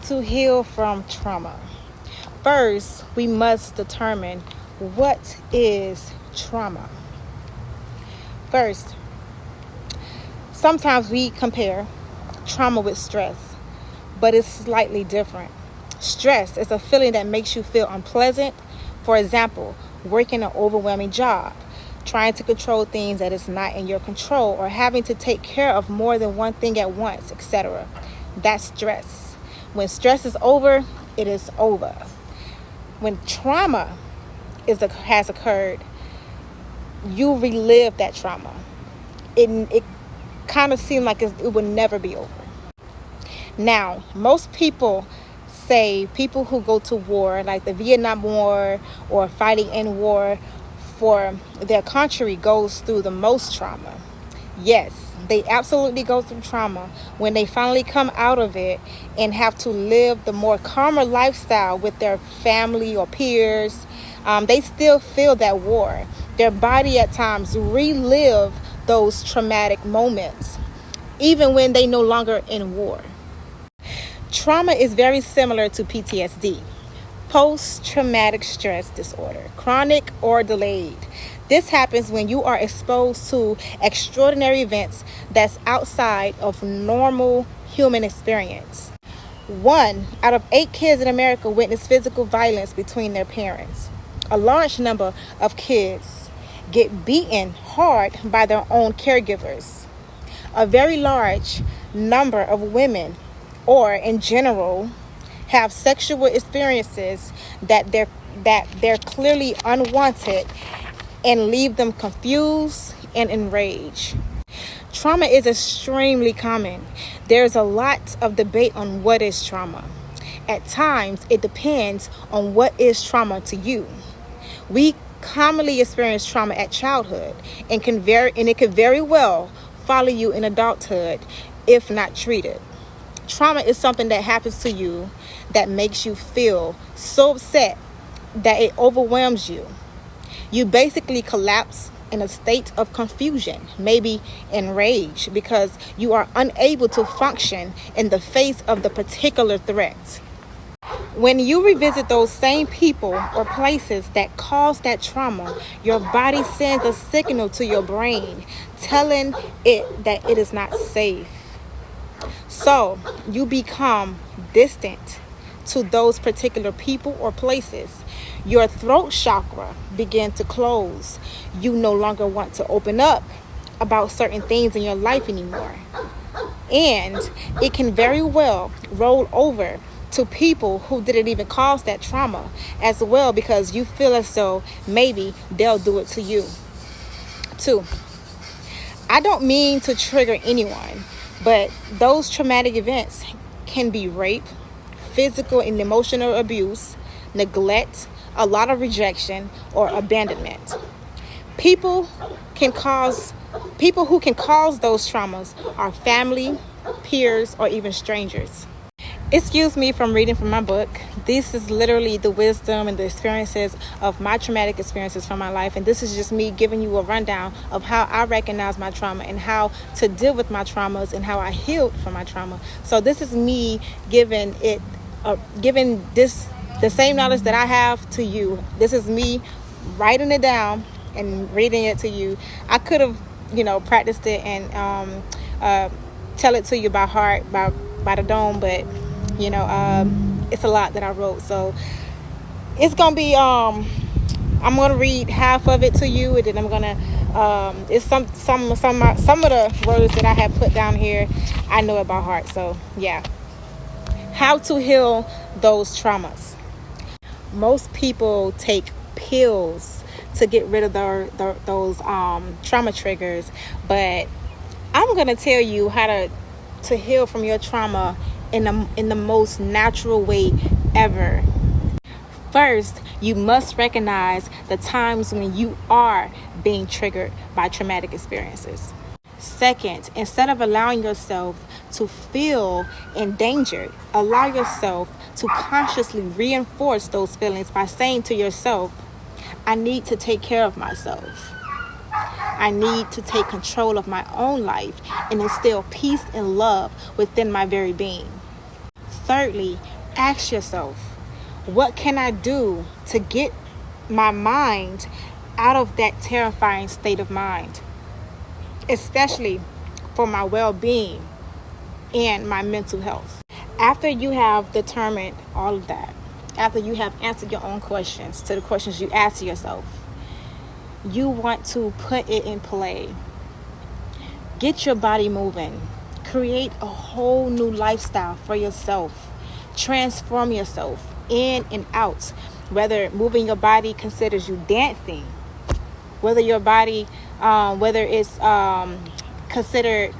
to heal from trauma. First, we must determine what is trauma. First, sometimes we compare trauma with stress, but it's slightly different. Stress is a feeling that makes you feel unpleasant. For example, working an overwhelming job, trying to control things that is not in your control, or having to take care of more than one thing at once, etc. That's stress. When stress is over, it is over. When trauma has occurred, you relive that trauma. It kind of seems like it will never be over. Now, most people say people who go to war, like the Vietnam War or fighting in war for their country, goes through the most trauma. Yes, they absolutely go through trauma. When they finally come out of it and have to live the more calmer lifestyle with their family or peers, they still feel that war. Their body at times relive those traumatic moments, even when they no longer in war. Trauma is very similar to PTSD, post-traumatic stress disorder, chronic or delayed. This happens when you are exposed to extraordinary events that's outside of normal human experience. 1 out of 8 kids in America witness physical violence between their parents. A large number of kids get beaten hard by their own caregivers. A very large number of women, or in general, have sexual experiences that they're clearly unwanted and leave them confused and enraged. Trauma is extremely common. There's a lot of debate on what is trauma. At times, it depends on what is trauma to you. We commonly experience trauma at childhood and it can very well follow you in adulthood if not treated. Trauma is something that happens to you that makes you feel so upset that it overwhelms you. You basically collapse in a state of confusion, maybe enraged, because you are unable to function in the face of the particular threat. When you revisit those same people or places that caused that trauma, your body sends a signal to your brain telling it that it is not safe. So you become distant to those particular people or places. Your throat chakra begins to close. You no longer want to open up about certain things in your life anymore. And it can very well roll over to people who didn't even cause that trauma as well, because you feel as though maybe they'll do it to you too. I don't mean to trigger anyone, but those traumatic events can be rape, physical and emotional abuse, neglect, a lot of rejection, or abandonment. People who can cause those traumas are family, peers, or even strangers. Excuse me from reading from my book. This is literally the wisdom and the experiences of my traumatic experiences from my life. And this is just me giving you a rundown of how I recognize my trauma and how to deal with my traumas and how I healed from my trauma. So this is me giving the same knowledge that I have to you. This is me writing it down and reading it to you. I could have, practiced it and tell it to you by heart, by the dome, but it's a lot that I wrote, so it's gonna be I'm gonna read half of it to you, and then I'm gonna it's some of the words that I have put down here I know it by heart. So yeah, how to heal those traumas. Most people take pills to get rid of those trauma triggers, but I'm gonna tell you how to heal from your trauma in the most natural way ever. First, you must recognize the times when you are being triggered by traumatic experiences. Second, instead of allowing yourself to feel endangered, allow yourself to consciously reinforce those feelings by saying to yourself, I need to take care of myself. I need to take control of my own life and instill peace and love within my very being. Thirdly, Ask yourself, what can I do to get my mind out of that terrifying state of mind, especially for my well-being and my mental health? After you have determined all of that, after you have answered your own questions to the questions you ask yourself, you want to put it in play. Get your body moving. Create a whole new lifestyle for yourself. Transform yourself in and out. Whether moving your body considers you dancing, whether your body, whether it's considering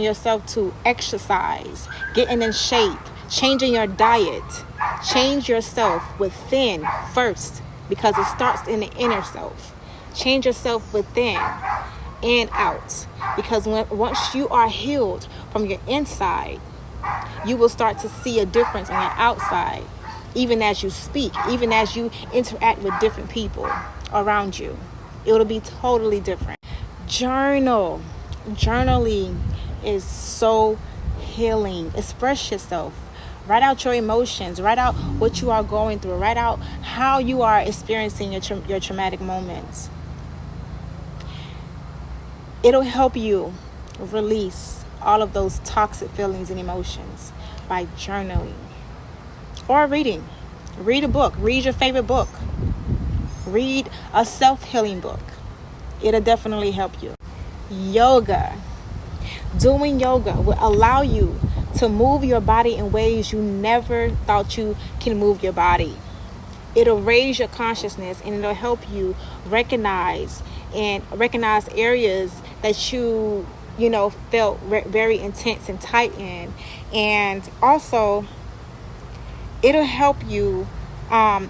yourself to exercise, getting in shape, changing your diet. Change yourself within first, because it starts in the inner self. Change yourself within and out, because once you are healed from your inside, you will start to see a difference on your outside, even as you speak, even as you interact with different people around you. It will be totally different. Journal. Journaling is so healing. Express yourself. Write out your emotions. Write out what you are going through. Write out how you are experiencing your traumatic moments. It'll help you release all of those toxic feelings and emotions by journaling or reading. Read a book. Read your favorite book. Read a self-healing book. It'll definitely help you. Yoga. Doing yoga will allow you to move your body in ways you never thought you can move your body. It'll raise your consciousness, and it'll help you recognize areas that you felt very intense and tight in. And also it'll help you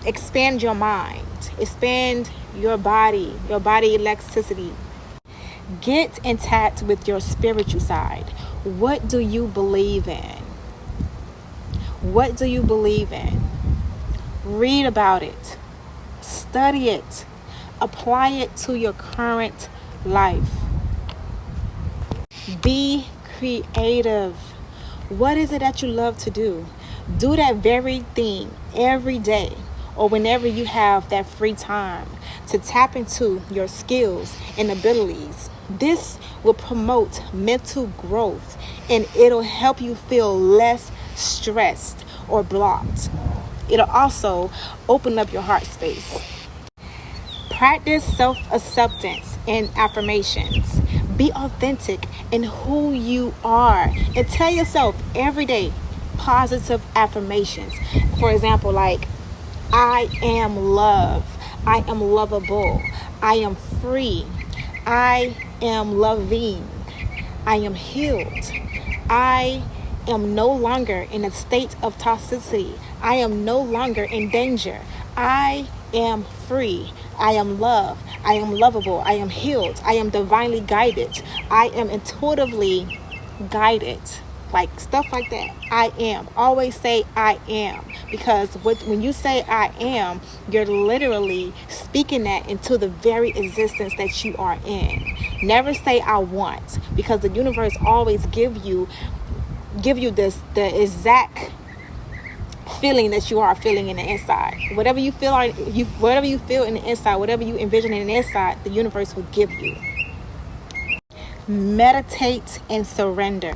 expand your mind, expand your body elasticity. Get in touch with your spiritual side. What do you believe in? What do you believe in? Read about it. Study it. Apply it to your current life. Be creative. What is it that you love to do? Do that very thing every day, or whenever you have that free time, to tap into your skills and abilities. This will promote mental growth, and it'll help you feel less stressed or blocked. It'll also open up your heart space. Practice self-acceptance and affirmations. Be authentic in who you are, and tell yourself every day positive affirmations. For example, like, I am love. I am lovable. I am free. I am loving. I am healed. I am no longer in a state of toxicity. I am no longer in danger. I am free. I am loved. I am lovable. I am healed. I am divinely guided. I am intuitively guided. Like stuff like that. I am. Always say I am. Because when you say I am, you're literally speaking that into the very existence that you are in. Never say I want, because the universe always give you the exact feeling that you are feeling in the inside. Whatever you feel in the inside, whatever you envision in the inside, the universe will give you. Meditate and surrender.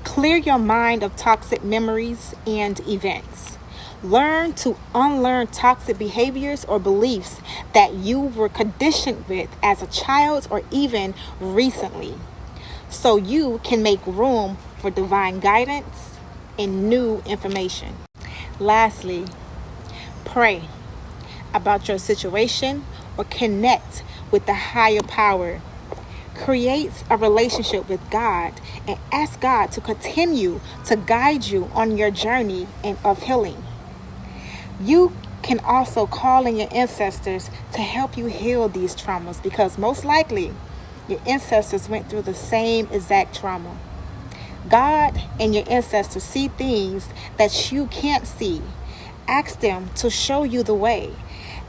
Clear your mind of toxic memories and events. Learn to unlearn toxic behaviors or beliefs that you were conditioned with as a child or even recently, so you can make room for divine guidance and new information. Lastly, pray about your situation or connect with the higher power. Create a relationship with God and ask God to continue to guide you on your journey of healing. You can also call in your ancestors to help you heal these traumas, because most likely your ancestors went through the same exact trauma. God and your ancestors see things that you can't see. Ask them to show you the way.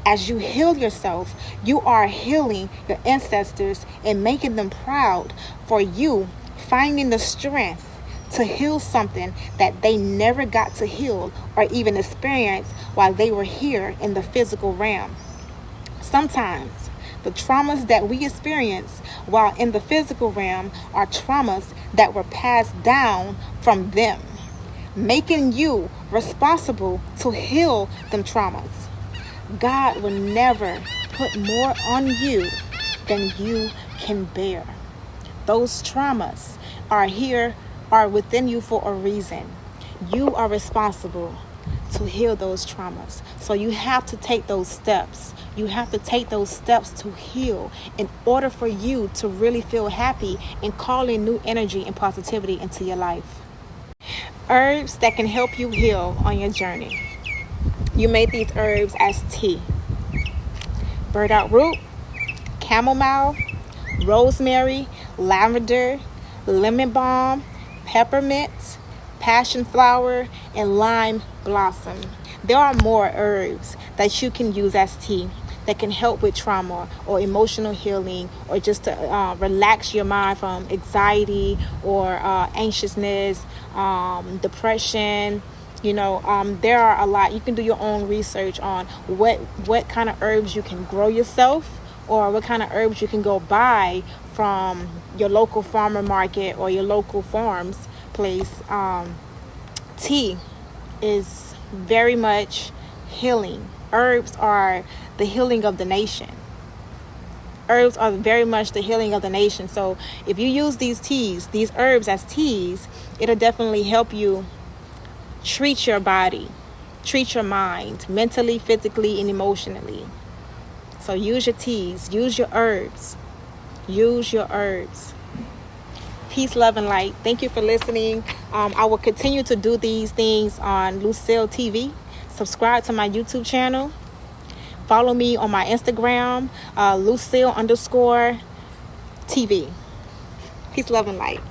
As you heal yourself, you are healing your ancestors and making them proud for you, finding the strength to heal something that they never got to heal or even experience while they were here in the physical realm. Sometimes the traumas that we experience while in the physical realm are traumas that were passed down from them, making you responsible to heal them traumas. God will never put more on you than you can bear. Those traumas are within you for a reason. You are responsible to heal those traumas. So you have to take those steps. You have to take those steps to heal in order for you to really feel happy and call in new energy and positivity into your life. Herbs that can help you heal on your journey. You made these herbs as tea: burdock root, chamomile, rosemary, lavender, lemon balm, peppermint, passion flower, and lime blossom. There are more herbs that you can use as tea that can help with trauma or emotional healing, or just to relax your mind from anxiety or anxiousness, depression. There are a lot. You can do your own research on what kind of herbs you can grow yourself, or what kind of herbs you can go buy from your local farmer market or your local farms place. Tea is very much healing. Herbs are the healing of the nation. Herbs are very much the healing of the nation. So if you use these herbs as teas, it'll definitely help you treat your body, treat your mind, mentally, physically, and emotionally. So use your teas, use your herbs, use your herbs. Peace, love, and light. Thank you for listening. I will continue to do these things on Lucille TV. Subscribe to my YouTube channel. Follow me on my Instagram, Lucille_TV. Peace, love, and light.